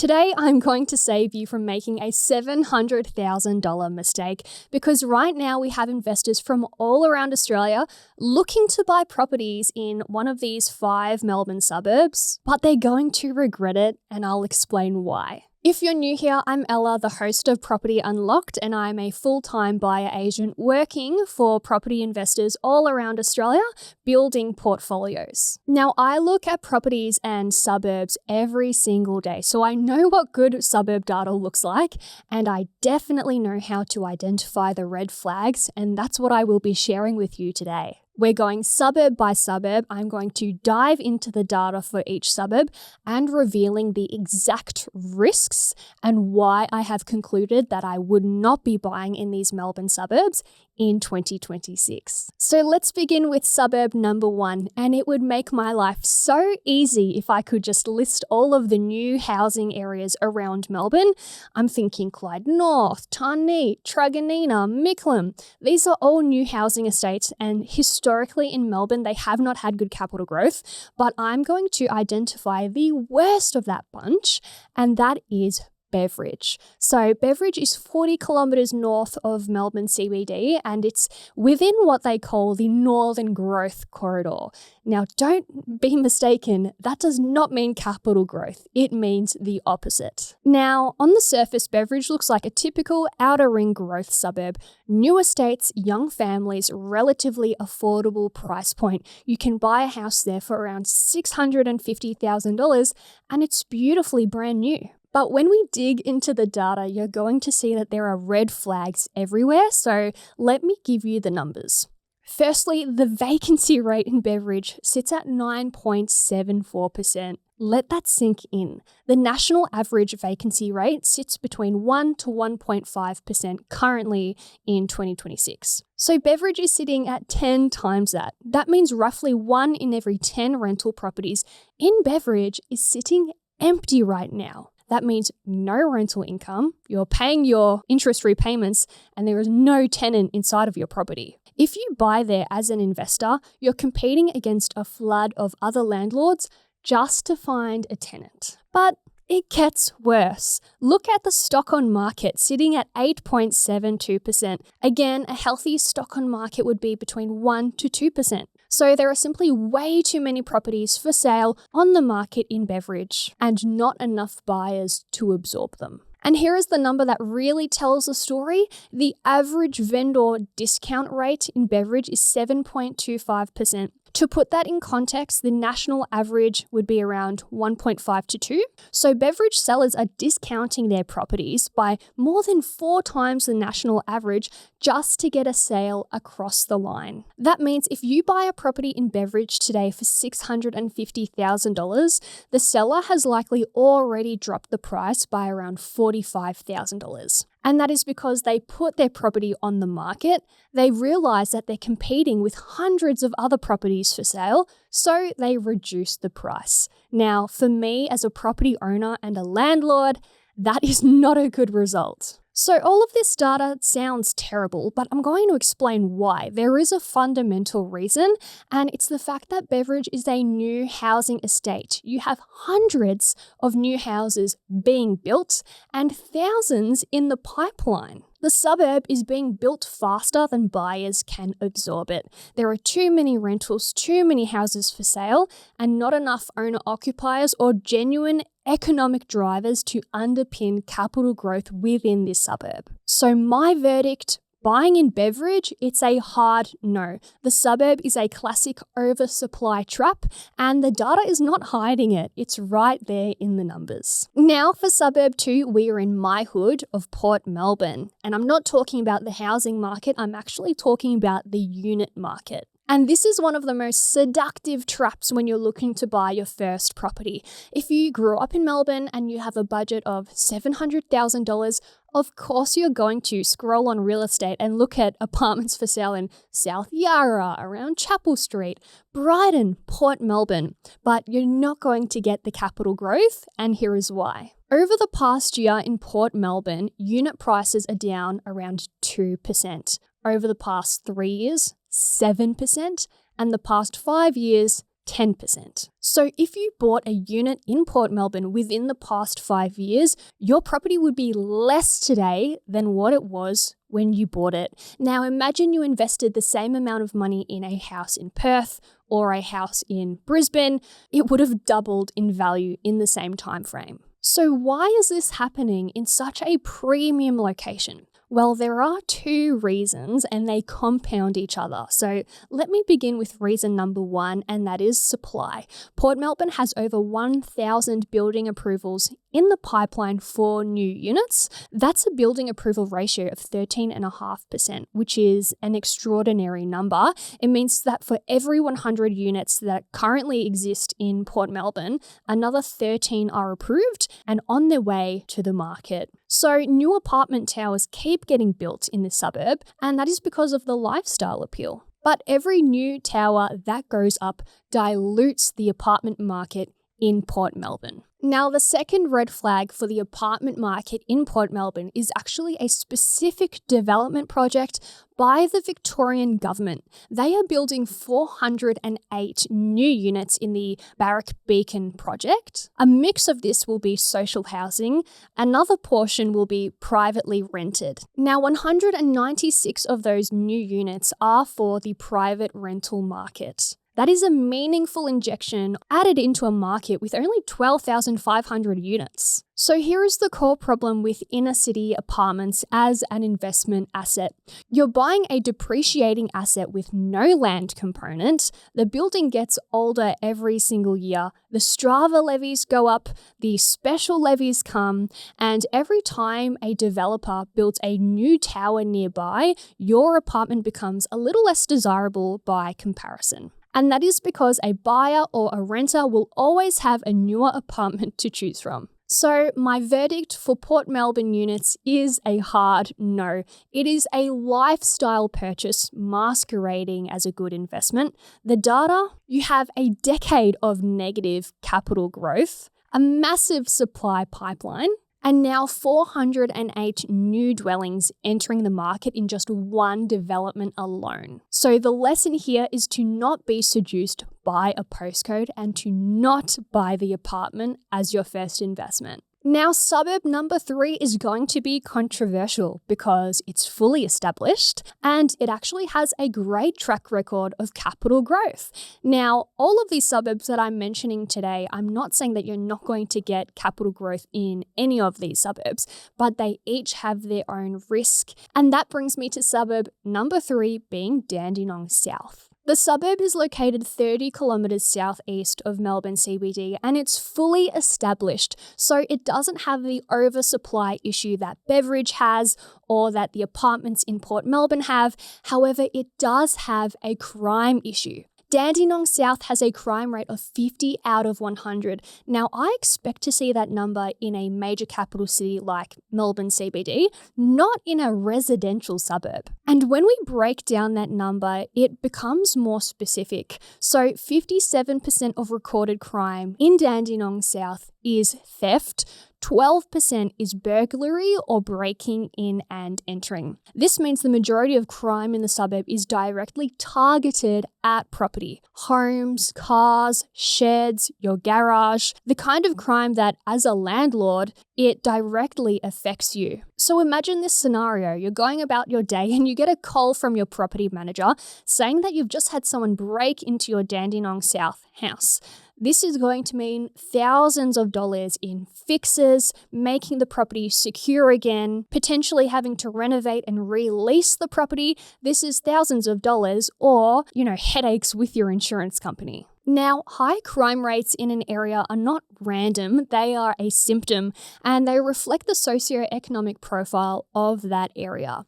Today, I'm going to save you from making a $700,000 mistake because right now we have investors from all around Australia looking to buy properties in one of these 5 Melbourne suburbs, but they're going to regret it, and I'll explain why. If you're new here, I'm Ella, the host of Property Unlocked, and I'm a full-time buyer agent working for property investors all around Australia, building portfolios. Now, I look at properties and suburbs every single day, so I know what good suburb data looks like, and I definitely know how to identify the red flags, and that's what I will be sharing with you today. We're going suburb by suburb. I'm going to dive into the data for each suburb and revealing the exact risks and why I have concluded that I would not be buying in these Melbourne suburbs in 2026. So let's begin with suburb number 1, and it would make my life so easy if I could just list all of the new housing areas around Melbourne. I'm thinking Clyde North, Tarneit, Truganina, Mickleham. These are all new housing estates, and historically in Melbourne, they have not had good capital growth, but I'm going to identify the worst of that bunch, and that is Beveridge. So Beveridge is 40 kilometres north of Melbourne CBD, and it's within what they call the Northern Growth Corridor. Now, don't be mistaken, that does not mean capital growth. It means the opposite. Now, on the surface, Beveridge looks like a typical outer ring growth suburb. New estates, young families, relatively affordable price point. You can buy a house there for around $650,000, and it's beautifully brand new. But when we dig into the data, you're going to see that there are red flags everywhere, so let me give you the numbers. Firstly, the vacancy rate in Beveridge sits at 9.74%. Let that sink in. The national average vacancy rate sits between 1 to 1.5% currently in 2026. So Beveridge is sitting at 10 times that. That means roughly 1 in every 10 rental properties in Beveridge is sitting empty right now. That means no rental income, you're paying your interest repayments, and there is no tenant inside of your property. If you buy there as an investor, you're competing against a flood of other landlords just to find a tenant. But it gets worse. Look at the stock on market sitting at 8.72%. Again, a healthy stock on market would be between 1 to 2%. So there are simply way too many properties for sale on the market in Beveridge and not enough buyers to absorb them. And here is the number that really tells the story. The average vendor discount rate in Beveridge is 7.25%. To put that in context, the national average would be around 1.5 to 2. So Beveridge sellers are discounting their properties by more than 4 times the national average just to get a sale across the line. That means if you buy a property in Beveridge today for $650,000, the seller has likely already dropped the price by around $45,000. And that is because they put their property on the market, they realize that they're competing with hundreds of other properties for sale, so they reduce the price. Now, for me as a property owner and a landlord, that is not a good result. So all of this data sounds terrible, but I'm going to explain why. There is a fundamental reason, and it's the fact that Beveridge is a new housing estate. You have hundreds of new houses being built and thousands in the pipeline. The suburb is being built faster than buyers can absorb it. There are too many rentals, too many houses for sale, and not enough owner-occupiers or genuine economic drivers to underpin capital growth within this suburb. So my verdict, buying in Beveridge, it's a hard no. The suburb is a classic oversupply trap, and the data is not hiding it. It's right there in the numbers. Now for suburb 2, we are in my hood of Port Melbourne. And I'm not talking about the housing market, I'm actually talking about the unit market. And this is one of the most seductive traps when you're looking to buy your first property. If you grew up in Melbourne and you have a budget of $700,000, of course you're going to scroll on real estate and look at apartments for sale in South Yarra, around Chapel Street, Brighton, Port Melbourne. But you're not going to get the capital growth, and here is why. Over the past year in Port Melbourne, unit prices are down around 2%. Over the past 3 years, 7%, and the past 5 years, 10%. So if you bought a unit in Port Melbourne within the past 5 years, your property would be less today than what it was when you bought it. Now imagine you invested the same amount of money in a house in Perth or a house in Brisbane. It would have doubled in value in the same time frame. So why is this happening in such a premium location? Well, there are two reasons and they compound each other. So let me begin with reason number one, and that is supply. Port Melbourne has over 1,000 building approvals in the pipeline for new units. That's a building approval ratio of 13.5%, which is an extraordinary number. It means that for every 100 units that currently exist in Port Melbourne, another 13 are approved and on their way to the market. So new apartment towers keep getting built in this suburb, and that is because of the lifestyle appeal. But every new tower that goes up dilutes the apartment market in Port Melbourne. Now, the second red flag for the apartment market in Port Melbourne is actually a specific development project by the Victorian government. They are building 408 new units in the Barrack Beacon project. A mix of this will be social housing. Another portion will be privately rented. Now, 196 of those new units are for the private rental market. That is a meaningful injection added into a market with only 12,500 units. So here is the core problem with inner city apartments as an investment asset. You're buying a depreciating asset with no land component. The building gets older every single year. The Strava levies go up, the special levies come, and every time a developer builds a new tower nearby, your apartment becomes a little less desirable by comparison. And that is because a buyer or a renter will always have a newer apartment to choose from. So my verdict for Port Melbourne units is a hard no. It is a lifestyle purchase masquerading as a good investment. The data, you have a decade of negative capital growth, a massive supply pipeline, and now 408 new dwellings entering the market in just one development alone. So the lesson here is to not be seduced by a postcode and to not buy the apartment as your first investment. Now, suburb number 3 is going to be controversial because it's fully established and it actually has a great track record of capital growth. Now, all of these suburbs that I'm mentioning today, I'm not saying that you're not going to get capital growth in any of these suburbs, but they each have their own risk. And that brings me to suburb number 3 being Dandenong South. The suburb is located 30 kilometres southeast of Melbourne CBD and it's fully established, so it doesn't have the oversupply issue that Beveridge has or that the apartments in Port Melbourne have. However, it does have a crime issue. Dandenong South has a crime rate of 50 out of 100. Now, I expect to see that number in a major capital city like Melbourne CBD, not in a residential suburb. And when we break down that number, it becomes more specific. So 57% of recorded crime in Dandenong South is theft, 12% is burglary or breaking in and entering. This means the majority of crime in the suburb is directly targeted at property. Homes, cars, sheds, your garage, the kind of crime that as a landlord, it directly affects you. So imagine this scenario. You're going about your day and you get a call from your property manager saying that you've just had someone break into your Dandenong South house. This is going to mean thousands of dollars in fixes, making the property secure again, potentially having to renovate and release the property. This is thousands of dollars or, headaches with your insurance company. Now, high crime rates in an area are not random, they are a symptom and they reflect the socioeconomic profile of that area.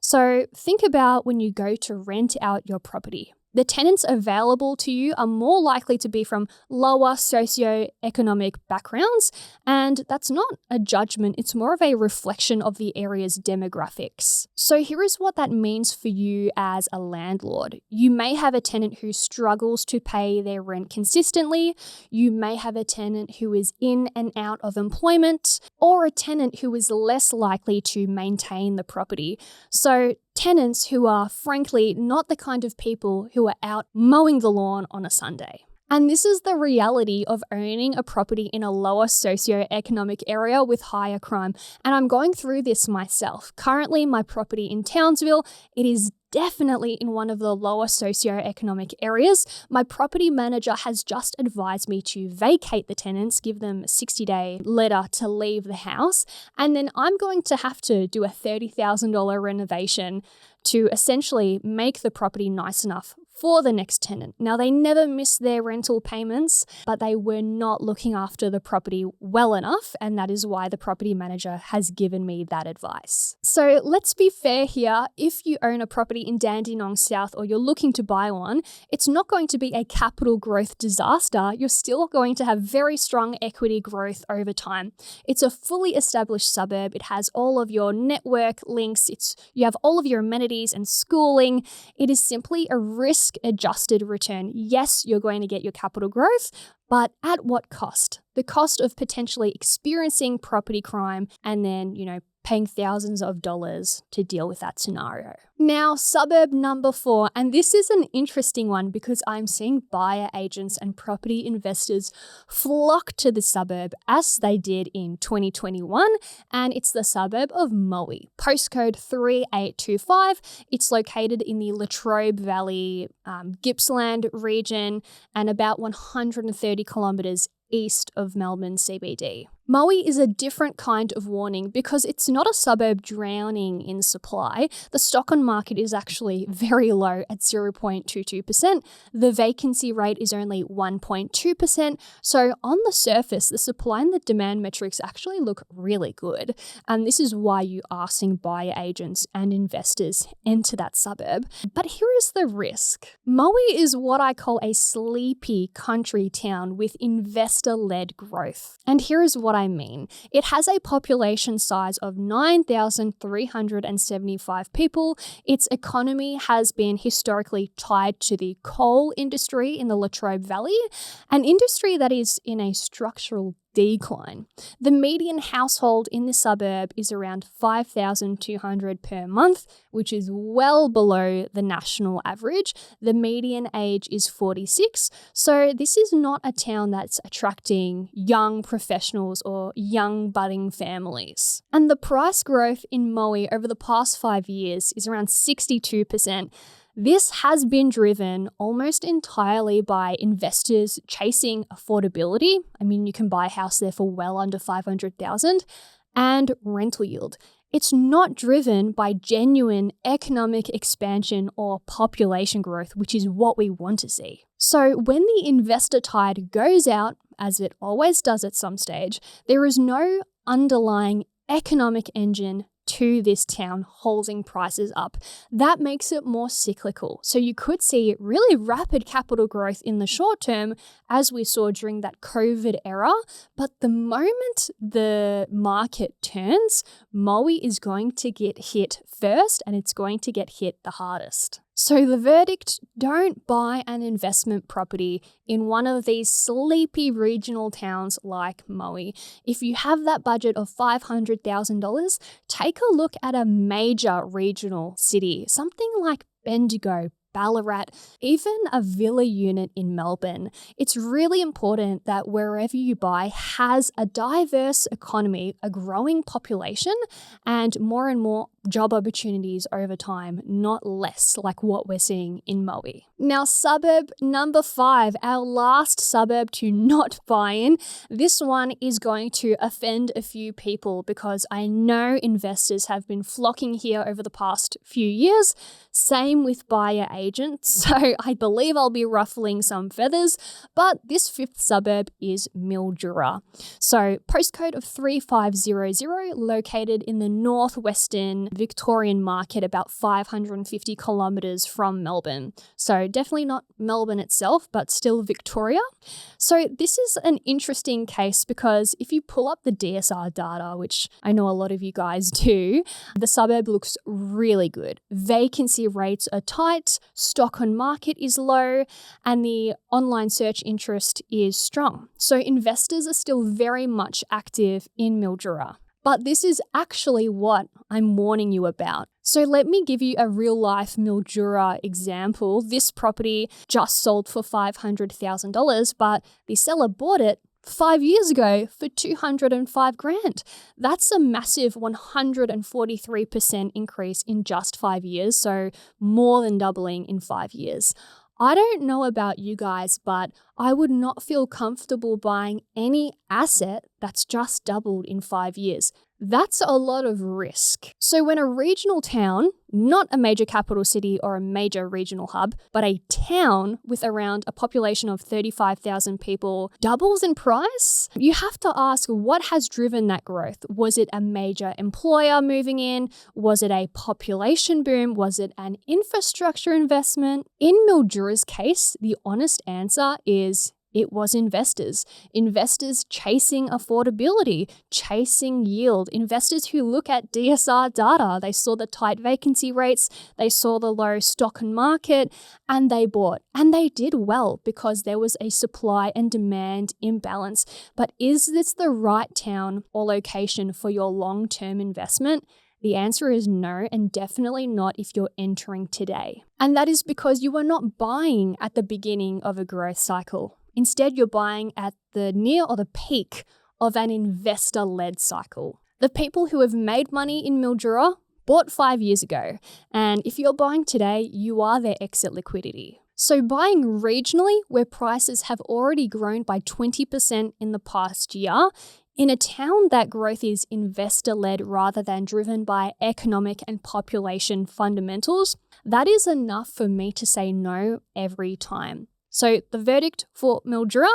So think about when you go to rent out your property. The tenants available to you are more likely to be from lower socioeconomic backgrounds, and that's not a judgment, it's more of a reflection of the area's demographics. So here is what that means for you as a landlord. You may have a tenant who struggles to pay their rent consistently, you may have a tenant who is in and out of employment, or a tenant who is less likely to maintain the property. So tenants who are frankly not the kind of people who are out mowing the lawn on a Sunday. And this is the reality of owning a property in a lower socioeconomic area with higher crime. And I'm going through this myself. Currently, my property in Townsville, it is definitely in one of the lower socioeconomic areas. My property manager has just advised me to vacate the tenants, give them a 60-day letter to leave the house, and then I'm going to have to do a $30,000 renovation to essentially make the property nice enough for the next tenant. Now, they never missed their rental payments, but they were not looking after the property well enough, and that is why the property manager has given me that advice. So let's be fair here. If you own a property in Dandenong South or you're looking to buy one, it's not going to be a capital growth disaster. You're still going to have very strong equity growth over time. It's a fully established suburb. It has all of your network links. You have all of your amenities and schooling. It is simply a risk-adjusted return. Yes, you're going to get your capital growth, but at what cost? The cost of potentially experiencing property crime and then, paying thousands of dollars to deal with that scenario. Now, suburb number 4, and this is an interesting one because I'm seeing buyer agents and property investors flock to the suburb as they did in 2021, and it's the suburb of Moe, postcode 3825. It's located in the Latrobe Valley, Gippsland region, and about 130 kilometres east of Melbourne CBD. Moe is a different kind of warning because it's not a suburb drowning in supply. The stock on market is actually very low at 0.22%. The vacancy rate is only 1.2%. So on the surface, the supply and the demand metrics actually look really good. And this is why you are seeing buyer agents and investors enter that suburb. But here is the risk. Moe is what I call a sleepy country town with investor-led growth. And here is what I mean. It has a population size of 9,375 people. Its economy has been historically tied to the coal industry in the Latrobe Valley, an industry that is in a structural decline. The median household in the suburb is around $5,200 per month, which is well below the national average. The median age is 46, so this is not a town that's attracting young professionals or young budding families. And the price growth in Moe over the past 5 years is around 62%. This has been driven almost entirely by investors chasing affordability. I mean, you can buy a house there for well under $500,000, and rental yield. It's not driven by genuine economic expansion or population growth, which is what we want to see. So when the investor tide goes out, as it always does at some stage, there is no underlying economic engine to this town holding prices up. That makes it more cyclical. So you could see really rapid capital growth in the short term, as we saw during that COVID era. But the moment the market turns, Moe is going to get hit first, and it's going to get hit the hardest. So the verdict, don't buy an investment property in one of these sleepy regional towns like Moe. If you have that budget of $500,000, take a look at a major regional city, something like Bendigo, Ballarat, even a villa unit in Melbourne. It's really important that wherever you buy has a diverse economy, a growing population, and more job opportunities over time, not less like what we're seeing in Moe. Now, suburb number 5, our last suburb to not buy in. This one is going to offend a few people because I know investors have been flocking here over the past few years. Same with buyer agents, so I believe I'll be ruffling some feathers, but this 5th suburb is Mildura. So postcode of 3500, located in the northwestern Victorian market, about 550 kilometres from Melbourne. So definitely not Melbourne itself, but still Victoria. So this is an interesting case because if you pull up the DSR data, which I know a lot of you guys do, the suburb looks really good. Vacancy rates are tight, stock on market is low, and the online search interest is strong. So investors are still very much active in Mildura. But this is actually what I'm warning you about. So let me give you a real life Mildura example. This property just sold for $500,000, but the seller bought it 5 years ago for 205 grand. That's a massive 143% increase in just 5 years, so more than doubling in 5 years. I don't know about you guys, but I would not feel comfortable buying any asset that's just doubled in 5 years. That's a lot of risk. So when a regional town, not a major capital city or a major regional hub, but a town with around a population of 35,000 people doubles in price, you have to ask, what has driven that growth? Was it a major employer moving in? Was it a population boom? Was it an infrastructure investment? In Mildura's case, the honest answer is it was investors. Investors chasing affordability, chasing yield. Investors who look at DSR data. They saw the tight vacancy rates, they saw the low stock and market, and they bought. And they did well because there was a supply and demand imbalance. But is this the right town or location for your long-term investment? The answer is no, and definitely not if you're entering today. And that is because you are not buying at the beginning of a growth cycle. Instead, you're buying at the near or the peak of an investor-led cycle. The people who have made money in Mildura bought 5 years ago, and if you're buying today, you are their exit liquidity. So buying regionally, where prices have already grown by 20% in the past year, in a town that growth is investor-led rather than driven by economic and population fundamentals, that is enough for me to say no every time. So the verdict for Mildura,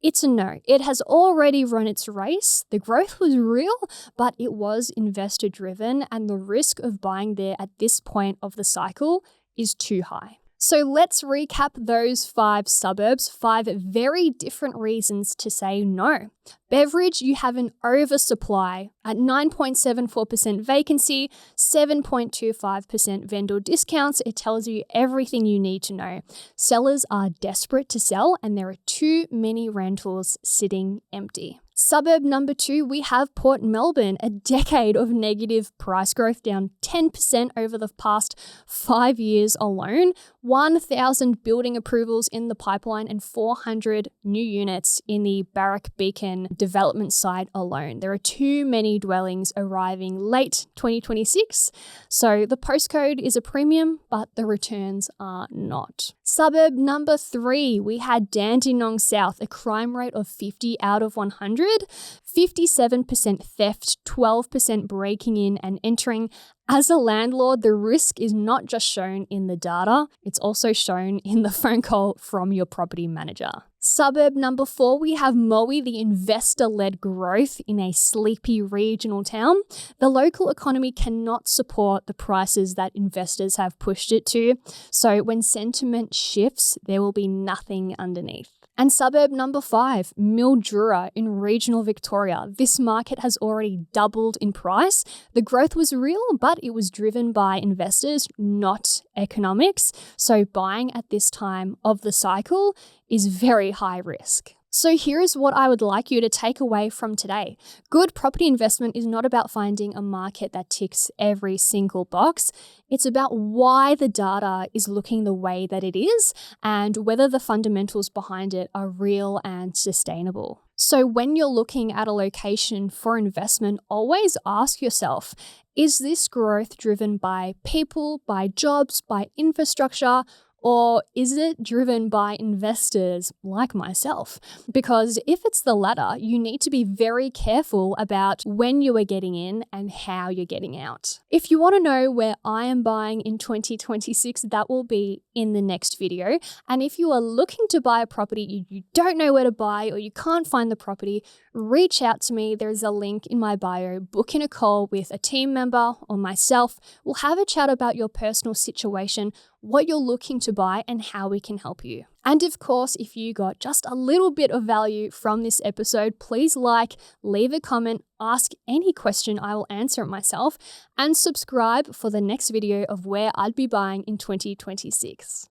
it's a no. It has already run its race. The growth was real, but it was investor driven, and the risk of buying there at this point of the cycle is too high. So let's recap those 5 suburbs, 5 very different reasons to say no. Beveridge, you have an oversupply at 9.74% vacancy, 7.25% vendor discounts. It tells you everything you need to know. Sellers are desperate to sell, and there are too many rentals sitting empty. Suburb number 2, we have Port Melbourne, a decade of negative price growth, down 10% over the past 5 years alone, 1,000 building approvals in the pipeline, and 400 new units in the Barrack Beacon development site alone. There are too many dwellings arriving late 2026, so the postcode is a premium, but the returns are not. Suburb number 3, we had Dandenong South, a crime rate of 50 out of 100, 57% theft, 12% breaking in and entering. As a landlord, the risk is not just shown in the data, it's also shown in the phone call from your property manager. Suburb number 4, we have Maui, the investor-led growth in a sleepy regional town. The local economy cannot support the prices that investors have pushed it to, so when sentiment shifts, there will be nothing underneath. And suburb number 5, Mildura in regional Victoria. This market has already doubled in price. The growth was real, but it was driven by investors, not economics. So buying at this time of the cycle is very high risk. So here is what I would like you to take away from today. Good property investment is not about finding a market that ticks every single box. It's about why the data is looking the way that it is and whether the fundamentals behind it are real and sustainable. So when you're looking at a location for investment, always ask yourself, is this growth driven by people, by jobs, by infrastructure, or is it driven by investors like myself? Because if it's the latter, you need to be very careful about when you are getting in and how you're getting out. If you want to know where I am buying in 2026, that will be in the next video. And if you are looking to buy a property, you don't know where to buy or you can't find the property, reach out to me. There's a link in my bio. Book in a call with a team member or myself. We'll have a chat about your personal situation, what you're looking to buy, and how we can help you. And of course, if you got just a little bit of value from this episode, please leave a comment, ask any question, I will answer it myself, and subscribe for the next video of where I'd be buying in 2026.